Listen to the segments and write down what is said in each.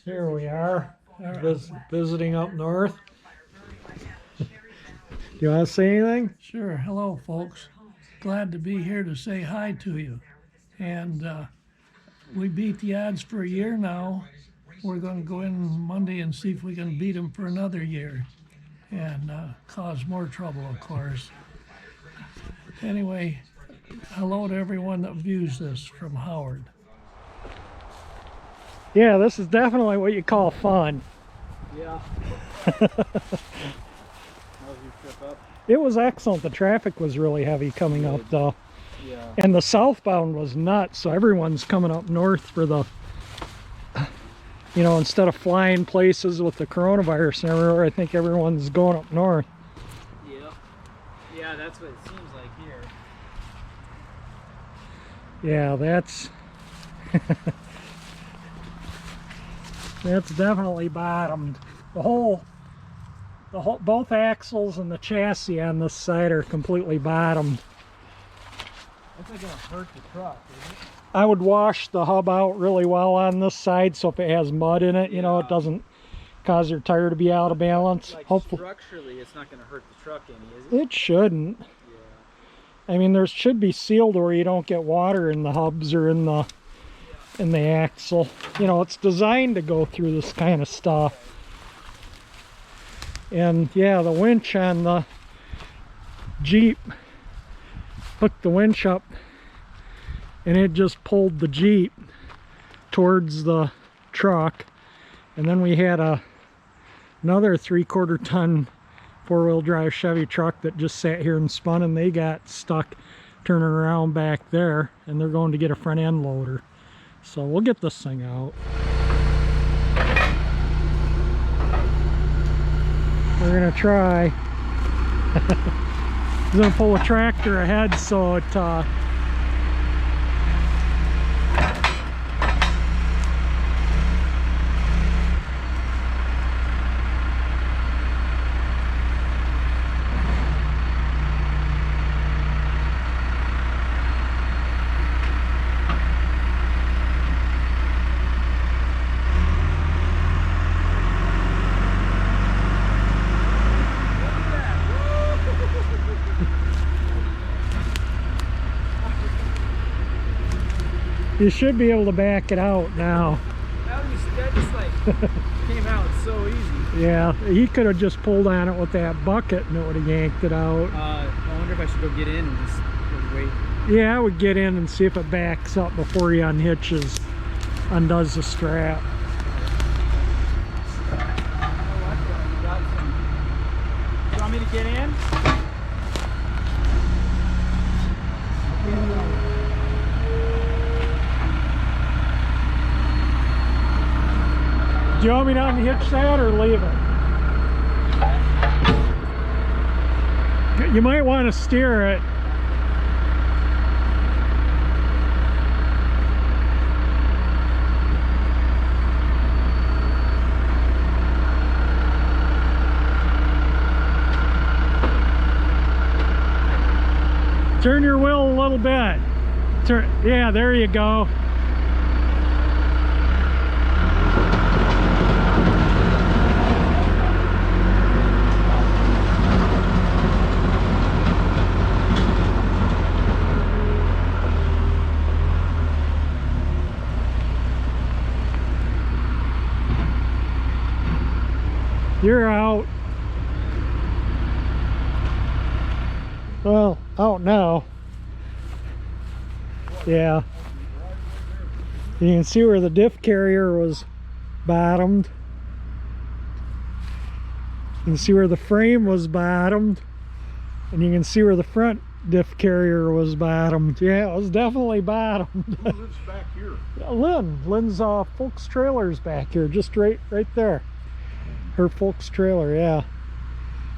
Here we are, visiting up north. Do you want to say anything? Sure. Hello, folks. Glad to be here to say hi to you. And we beat the odds for a year now. We're going to go in Monday and see if we can beat them for another year and cause more trouble, of course. Anyway, hello to everyone that views this from Howard. Yeah, this is definitely what you call fun. Yeah. How's your trip up? It was excellent. The traffic was really heavy coming up though. Yeah. And the southbound was nuts, so everyone's coming up north for the, you know, instead of flying places with the coronavirus and everywhere, I think everyone's going up north. Yeah. Yeah, that's what it seems like here. Yeah, that's that's definitely bottomed. Both axles and the chassis on this side are completely bottomed. That's not gonna hurt the truck, is it? I would wash the hub out really well on this side, so if it has mud in it, you know, it doesn't cause your tire to be out of balance. Like Hopefully, structurally, it's not gonna hurt the truck any, is it? it shouldn't. Yeah. I mean, there should be sealed where you don't get water in the hubs or in the axle. You know, it's designed to go through this kind of stuff. And yeah, the winch on the Jeep hooked the winch up and it just pulled the Jeep towards the truck. And then we had another 3/4 ton four-wheel drive Chevy truck that just sat here and spun, and they got stuck turning around back there, and they're going to get a front end loader. So we'll get this thing out. We're gonna try. He's gonna pull a tractor ahead so it you should be able to back it out now. That just like came out so easy. Yeah, he could have just pulled on it with that bucket and it would have yanked it out. I wonder if I should go get in and just wait. Yeah, I would get in and see if it backs up before he undoes the strap. You want me to get in? Do you want me to unhitch that or leave it? You might want to steer it. Turn your wheel a little bit. Yeah, there you go. You're out. Well, out now. Yeah. You can see where the diff carrier was bottomed. You can see where the frame was bottomed. And you can see where the front diff carrier was bottomed. Yeah, it was definitely bottomed. Who lives back here? Lynn's folks trailer's back here, just right there. Her folks trailer, yeah.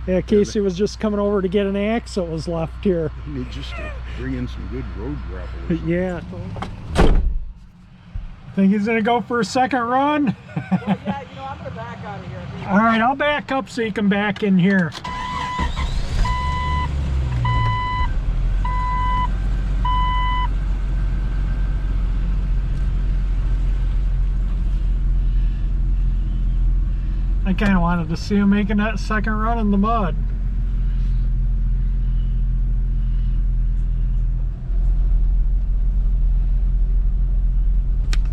Yeah, Casey was just coming over to get an axe that was left here. You need just to bring in some good road gravel. Yeah. Think he's gonna go for a second run? Well, yeah, you know, I'm gonna back out of here. All right, I'll back up so you can back in here. I kind of wanted to see him making that second run in the mud.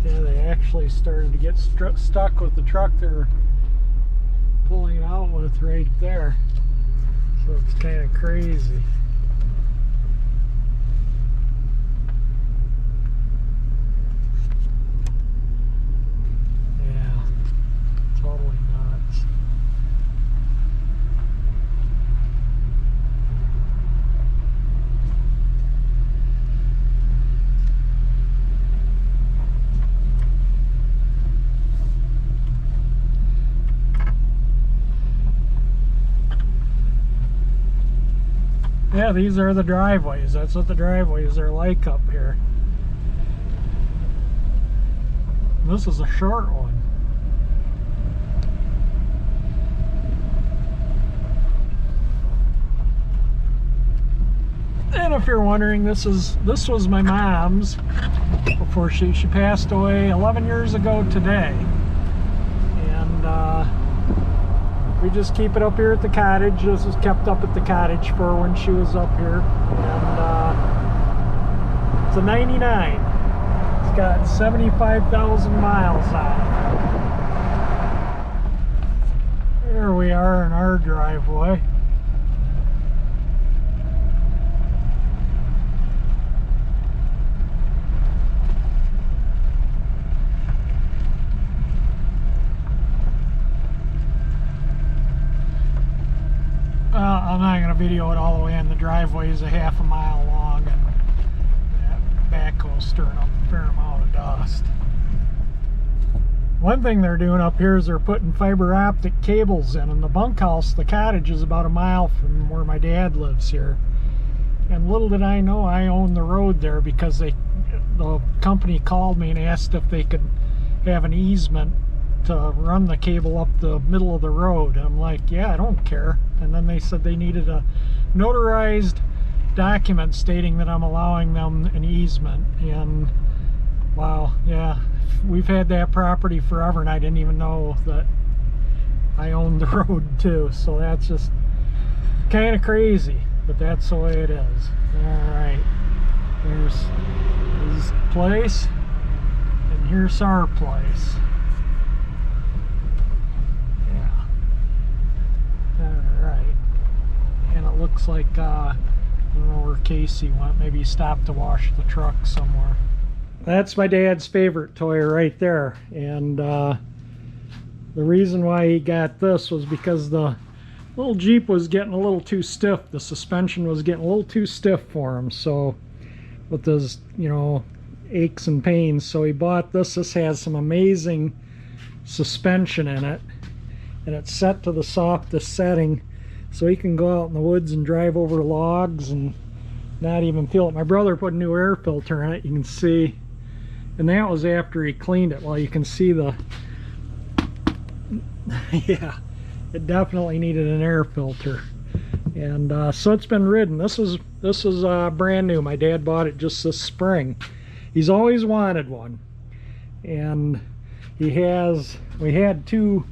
Yeah, they actually started to get stuck with the truck they're pulling it out with right there. So it's kind of crazy. Yeah, totally nuts. Yeah, these are the driveways. That's what the driveways are like up here. This is a short one. And if you're wondering, this was my mom's before she passed away 11 years ago today. And we just keep it up here at the cottage. This was kept up at the cottage for when she was up here. And it's a 99. It's got 75,000 miles on it. There we are in our driveway. I'm not going to video it all the way in. The driveway is a half a mile long, and that backhoe's stirring up a fair amount of dust. One thing they're doing up here is they're putting fiber optic cables in the bunkhouse. The cottage is about a mile from where my dad lives here. And little did I know I own the road there, because the company called me and asked if they could have an easement to run the cable up the middle of the road. And I'm like, yeah, I don't care. And then they said they needed a notarized document stating that I'm allowing them an easement. And wow, yeah, we've had that property forever, and I didn't even know that I owned the road too. So that's just kind of crazy, but that's the way it is. All right, here's his place, and here's our place. Looks like I don't know where Casey went. Maybe he stopped to wash the truck somewhere. That's my dad's favorite toy right there. And the reason why he got this was because the little Jeep was getting a little too stiff. The suspension was getting a little too stiff for him. So with his, you know, aches and pains, so he bought this. This has some amazing suspension in it, and it's set to the softest setting, so he can go out in the woods and drive over logs and not even feel it. My brother put a new air filter in it, you can see, and that was after he cleaned it. Well, you can see the yeah, it definitely needed an air filter. And so it's been ridden. This is brand new. My dad bought it just this spring. He's always wanted one, and we had two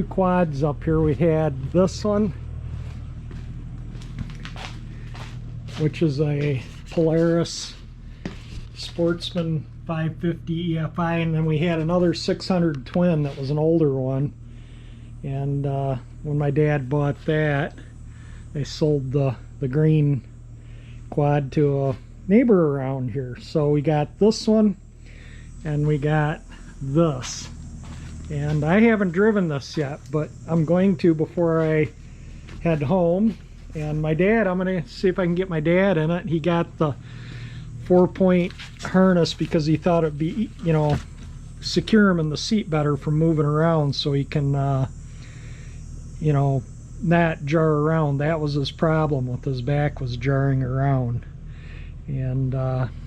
quads up here. We had this one, which is a Polaris Sportsman 550 EFI, and then we had another 600 twin that was an older one. And when my dad bought that, they sold the green quad to a neighbor around here. So we got this one, and we got this. And I haven't driven this yet, but I'm going to before I head home. And my dad, I'm going to see if I can get my dad in it. He got the 4-point harness because he thought it'd be, you know, secure him in the seat better from moving around, so he can, you know, not jar around. That was his problem, with his back was jarring around. And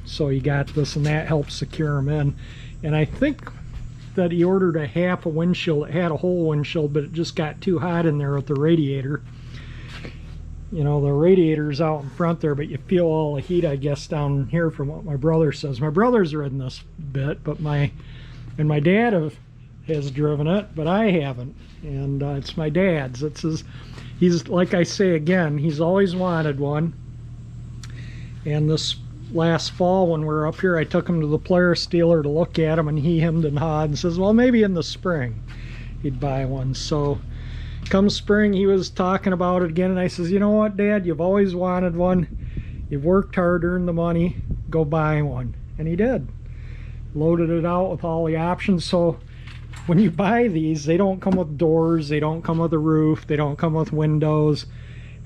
so he got this, and that helps secure him in. And I think that he ordered a half a windshield. It had a whole windshield, but it just got too hot in there with the radiator. You know, the radiator's out in front there, but you feel all the heat, I guess, down here from what my brother says. My brother's ridden this bit, but my dad has driven it, but I haven't. And it's my dad's. It's his. He's, like I say again, he's always wanted one. And this last fall when we were up here, I took him to the Polaris dealer to look at him, and he hemmed and hawed and says, well, maybe in the spring he'd buy one. So come spring, he was talking about it again, and I says, you know what, Dad, you've always wanted one. You've worked hard, earned the money, go buy one. And he did. Loaded it out with all the options. So when you buy these, they don't come with doors, they don't come with a roof, they don't come with windows.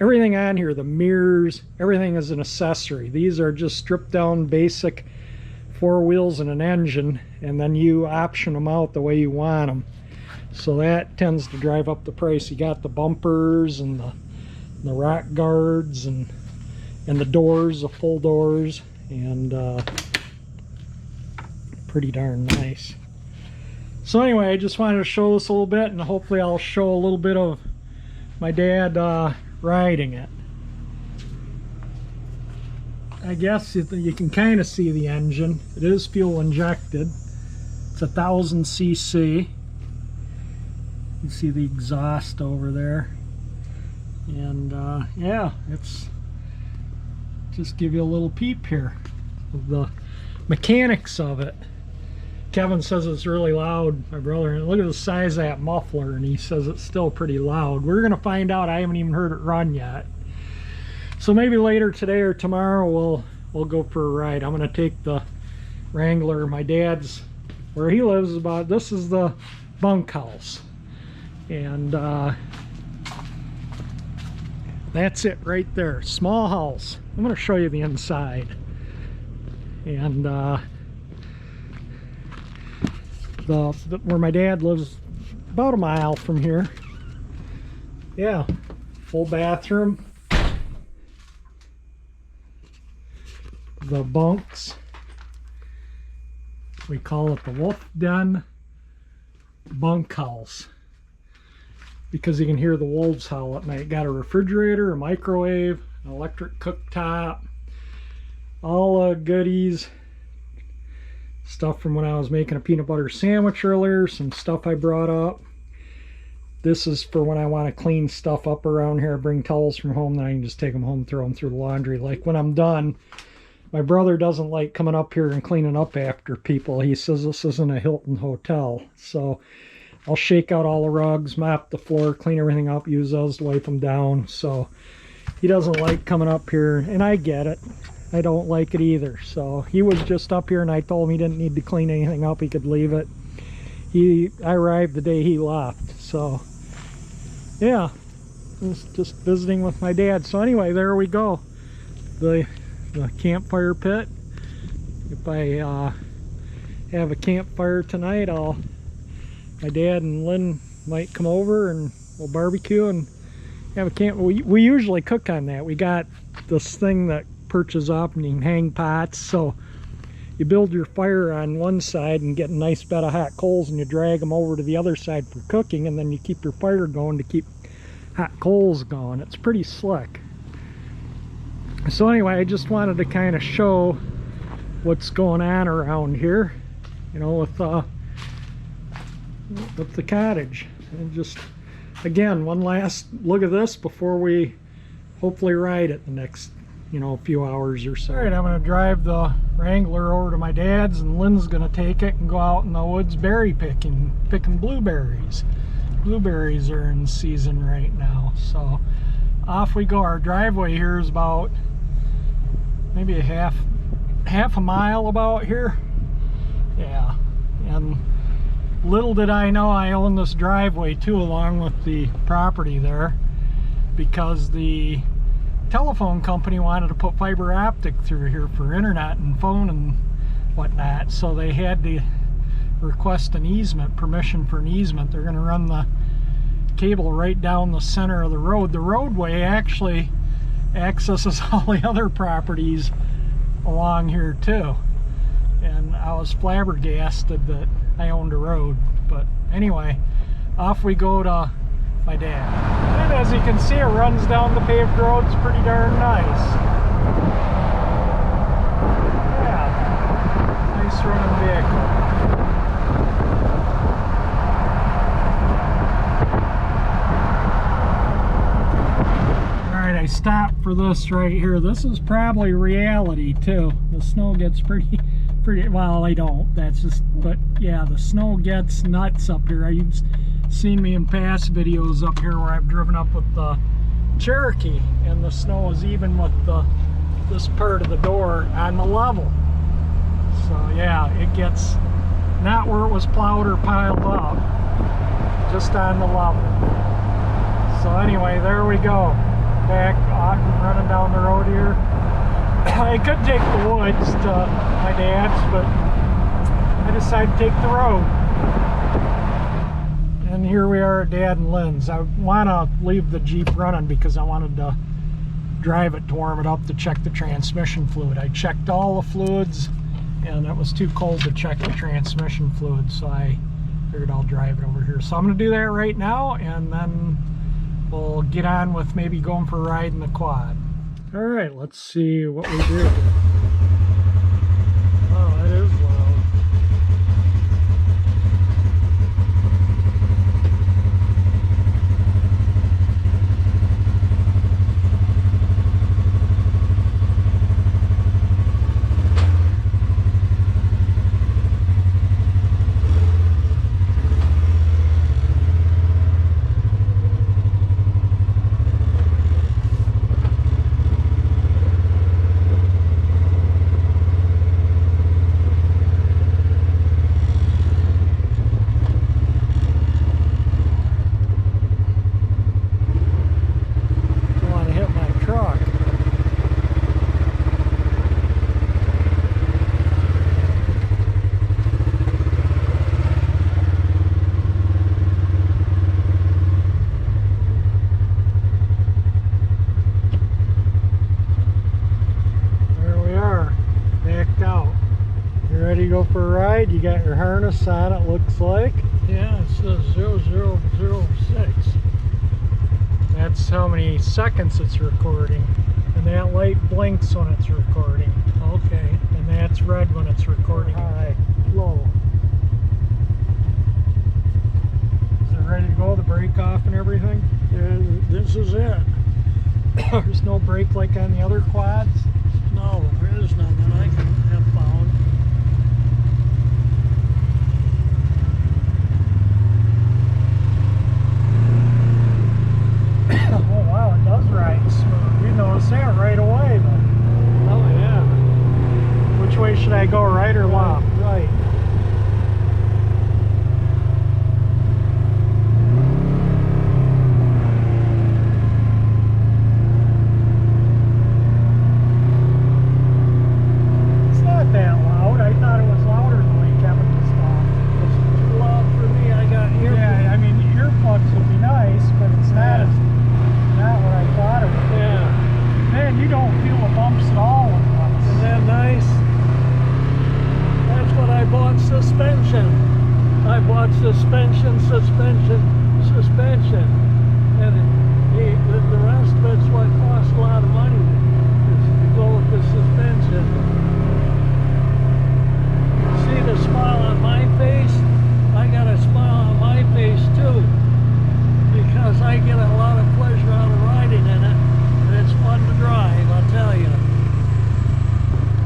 Everything on here, the mirrors, everything is an accessory. These are just stripped down basic 4 wheels and an engine, and then you option them out the way you want them. So that tends to drive up the price. You got the bumpers and the rack guards and the doors, the full doors, and pretty darn nice. So anyway, I just wanted to show this a little bit, and hopefully I'll show a little bit of my dad riding it. I guess you can kind of see the engine. It is fuel injected. It's 1000 cc. You see the exhaust over there. And yeah, it's just give you a little peep here of the mechanics of it. Kevin says it's really loud, my brother, and look at the size of that muffler, and he says it's still pretty loud. We're gonna find out. I haven't even heard it run yet. So maybe later today or tomorrow we'll go for a ride. I'm gonna take the Wrangler, my dad's, where he lives, this is the bunkhouse. And that's it right there. Small house. I'm gonna show you the inside. And where my dad lives, about a mile from here. Yeah, full bathroom. The bunks, we call it the wolf den bunkhouse, because you can hear the wolves howl at night. Got a refrigerator, a microwave, an electric cooktop, all goodies. Stuff from when I was making a peanut butter sandwich earlier, some stuff I brought up. This is for when I want to clean stuff up around here, bring towels from home, then I can just take them home, throw them through the laundry. Like when I'm done, my brother doesn't like coming up here and cleaning up after people. He says this isn't a Hilton hotel. So I'll shake out all the rugs, mop the floor, clean everything up, use those to wipe them down. So he doesn't like coming up here, and I get it. I don't like it either. So he was just up here, and I told him he didn't need to clean anything up, he could leave it. I arrived the day he left. So yeah, just visiting with my dad. So anyway, there we go, the campfire pit. If I have a campfire tonight, my dad and Lynn might come over and we'll barbecue and have a camp. We usually cook on that. We got this thing that perches up and you can hang pots, so you build your fire on one side and get a nice bed of hot coals, and you drag them over to the other side for cooking, and then you keep your fire going to keep hot coals going. It's pretty slick. So anyway, I just wanted to kind of show what's going on around here, you know, with the cottage. And just again, one last look at this before we hopefully ride it the next, you know, few hours or so. All right, I'm going to drive the Wrangler over to my dad's, and Lynn's going to take it and go out in the woods berry picking blueberries. Blueberries are in season right now, so off we go. Our driveway here is about maybe a half a mile about here. Yeah, and little did I know I own this driveway too, along with the property there, because the telephone company wanted to put fiber optic through here for internet and phone and whatnot, so they had to request an easement, permission for an easement. They're going to run the cable right down the center of the road. The roadway actually accesses all the other properties along here too, and I was flabbergasted that I owned a road. But anyway, off we go to my dad. And as you can see, it runs down the paved road. It's pretty darn nice. Yeah, nice running vehicle. for this right here. This is probably reality too. The snow gets pretty, well, I don't. That's just, but yeah, the snow gets nuts up here. You've seen me in past videos up here where I've driven up with the Cherokee, and the snow is even with this part of the door on the level. So yeah, it gets not where it was plowed or piled up, just on the level. So anyway, there we go. Back on running down the road here. I could take the woods to my dad's, but I decided to take the road. And here we are at Dad and Lynn's. I want to leave the Jeep running because I wanted to drive it to warm it up to check the transmission fluid. I checked all the fluids and it was too cold to check the transmission fluid, so I figured I'll drive it over here. So I'm going to do that right now, and then we'll get on with maybe going for a ride in the quad. All right, let's see what we do. Oh, that is loud. Go for a ride. You got your harness on, it looks like. Yeah, it says 0006. That's how many seconds it's recording. And that light blinks when it's recording. Okay. And that's red when it's recording. High, low. Is it ready to go? The brake off and everything? And this is it. There's no brake like on the other quads? No, there is none that I can have found. Oh wow, it does ride smooth. You notice that right away though. Oh yeah. Which way should I go, right or left? Right. It's not that loud. I thought it was louder than we Kevin just thought. It's too loud for me. I got earplugs. Yeah, I mean earplugs would be nice, but it's not what I thought it would be. Yeah. Man, you don't feel the bumps at all with one. Isn't that nice? That's what I bought suspension. I bought suspension. And the rest of it's what costs a lot of money is to go with the suspension. See the smile on my face? I got a smile on my face too, because I get a lot of pleasure out of riding in it, and it's fun to drive, I'll tell you.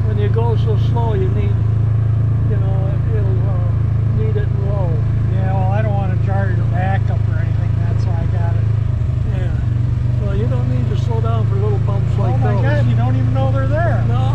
When you go so slow, you need, it'll need it low. Yeah, well, I don't want to jar your back up or anything. That's why I got it. Yeah. Well, you don't need to slow down for little bumps like Oh my those. God, you don't even know they're there. No,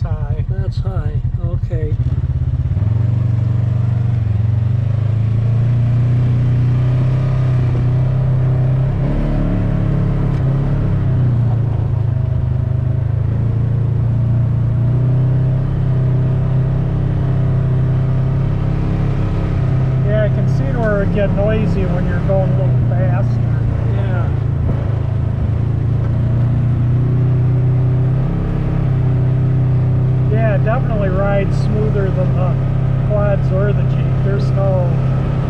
high. That's high, okay. Yeah, I can see where it get noisy when you're going a little faster. Yeah. Yeah, it definitely rides smoother than the quads or the Jeep. There's no,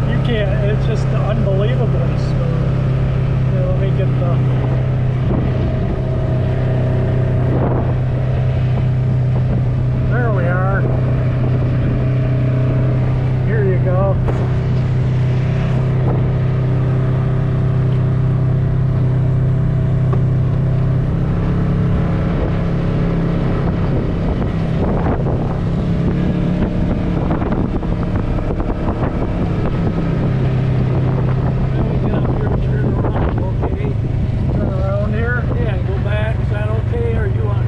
you can't, it's just unbelievably smooth. Here, let me get the, there we are. Here you go. Get up here and turn around, okay? Turn around here. Yeah, go back, is that okay, or you want?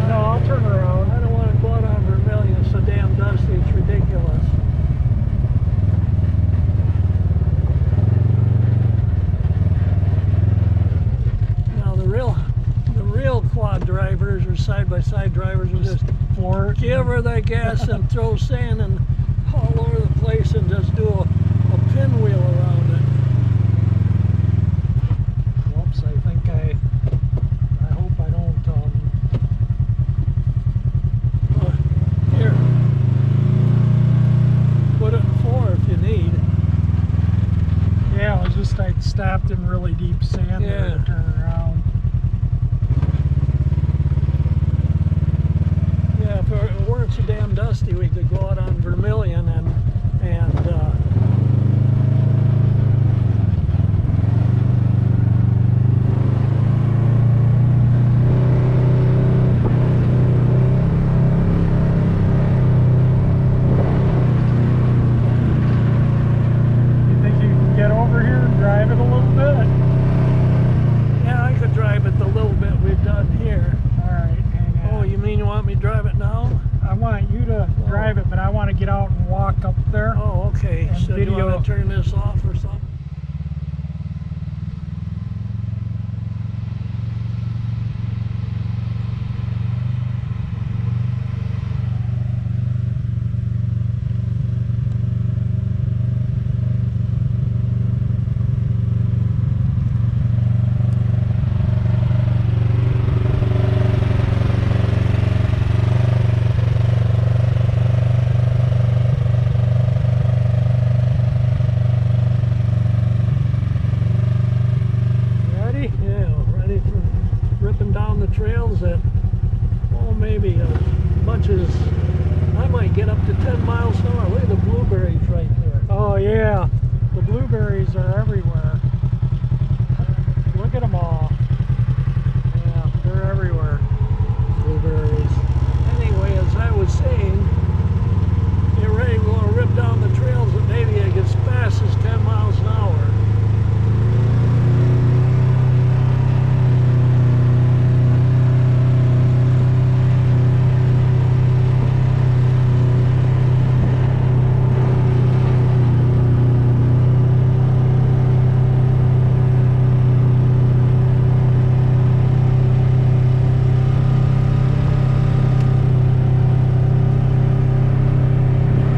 No, I'll turn around. I don't want to go out on Vermilion, it's so damn dusty, it's ridiculous. Now the real quad drivers or side-by-side drivers will just Floor. give her the gas and throw sand and all over the place and just do a pinwheel around it. Whoops, I think I hope I don't, Here, put it in 4 if you need. yeah, it was just I stopped in really deep sand there Yeah. to turn around. Yeah, if it weren't so damn dusty, we could go out on Vermilion and You think you can get over here and drive it a little bit? yeah, I could drive it the little bit we've done here. Alright, hang on. Oh, you mean you want me to drive it now? I want you to drive it, but I want to get out and walk up there. Oh, okay. And So you video. want to turn this off or something? Ready? Yeah, ready for ripping down the trails at, oh, maybe as much as, I might get up to 10 miles an hour. Look at the blueberries right there. Oh yeah, the blueberries are everywhere. Look at them all. Yeah, they're everywhere. Blueberries. Anyway, as I was saying, get ready, we're going to rip down the trails at maybe as fast as 10 miles an hour.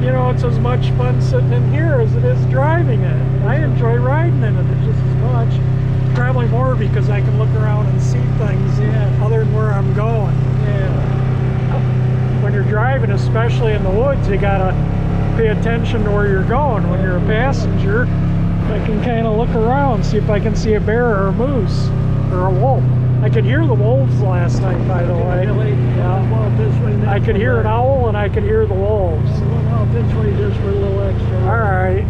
You know, it's as much fun sitting in here as it is driving it. I enjoy riding in it just as much. Probably more because I can look around and see things other than where I'm going. Yeah. When you're driving, especially in the woods, you gotta pay attention to where you're going. When you're a passenger, I can kind of look around, see if I can see a bear or a moose or a wolf. I could hear the wolves last night, by the way. Really? Yeah. Well, this way then I could for hear an that. owl and I could hear the wolves. Well, this way just for a little extra. All right.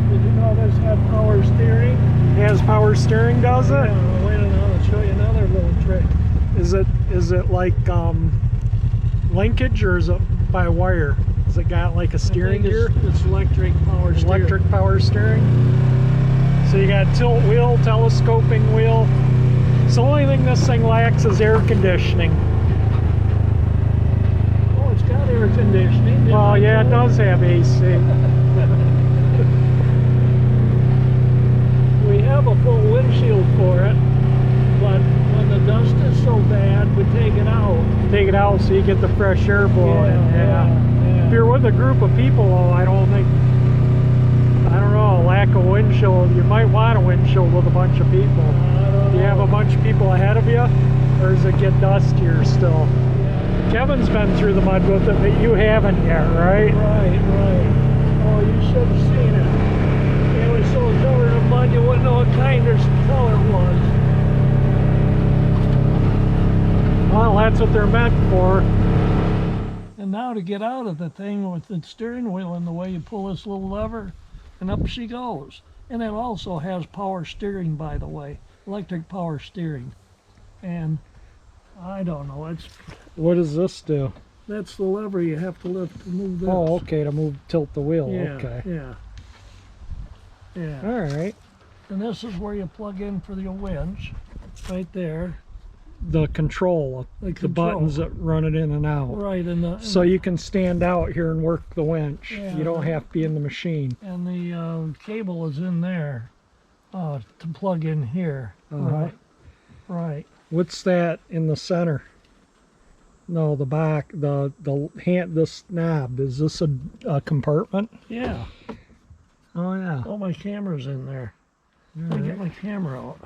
Did you know this had power steering? It has power steering, does it? Yeah, wait a minute, I'll show you another little trick. Is it like linkage or is it by wire? Has it got like a steering I think gear? it's electric power steering. Electric power steering. So you got tilt wheel, telescoping wheel. So the only thing this thing lacks is air conditioning. Oh, it's got air conditioning. Didn't I Well, yeah, it tell you? does have AC. We have a full windshield for it, but when the dust is so bad, we take it out. Take it out so you get the fresh air blowing. yeah. If you're with a group of people, though, I don't know, lack of windshield. You might want a windshield with a bunch of people. Do you have a bunch of people ahead of you, or does it get dustier still? Kevin's been through the mud with it, but you haven't yet, right? Right. Oh, you should have seen it. It was so covered in mud, you wouldn't know what kind of color it was. Well, that's what they're meant for. And now to get out of the thing with the steering wheel and the way you pull this little lever, and up she goes. And it also has power steering, by the way, electric power steering. And I don't know, What does this do? that's the lever you have to lift to move this. Oh, okay, to tilt the wheel. Yeah, Okay. yeah. All right. And this is where you plug in for the winch, right there. The control, the control. buttons that run it in and out. Right, So you can stand out here and work the winch. Yeah. You don't have to be in the machine. and the cable is in there to plug in here. Uh-huh. Right. What's that in the center? No, the back, the hand, this knob. Is this a compartment? Yeah. Oh yeah. All my camera's in there. All Let me right. get my camera out.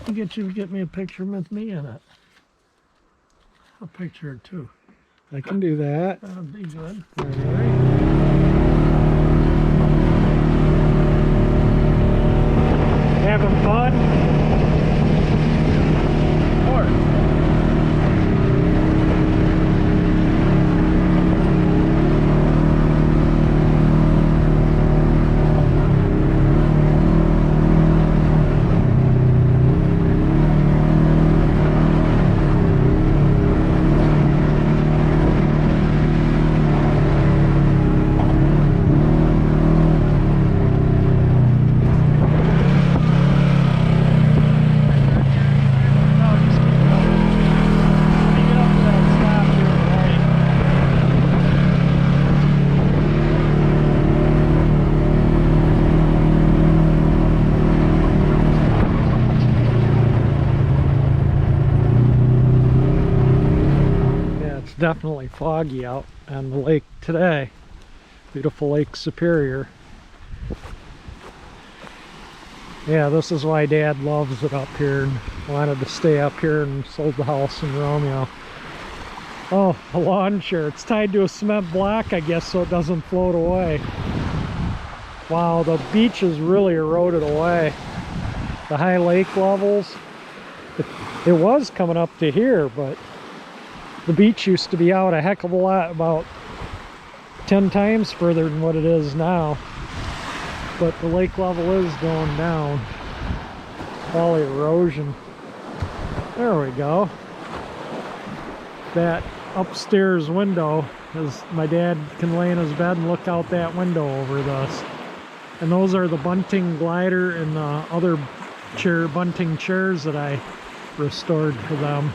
I'll get you to get me a picture with me in it. A picture or two. I can do that. That'd be good. All right. Having fun? Definitely foggy out on the lake today. Beautiful Lake Superior. Yeah, this is why Dad loves it up here and wanted to stay up here and sold the house in Romeo. Oh, a lawn chair. It's tied to a cement block, I guess, so it doesn't float away. Wow, the beach is really eroded away. The high lake levels. It was coming up to here, but the beach used to be out a heck of a lot, about 10 times further than what it is now. But the lake level is going down. All the erosion. There we go. That upstairs window is, my dad can lay in his bed and look out that window over this. And those are the bunting glider and the other bunting chairs that I restored for them.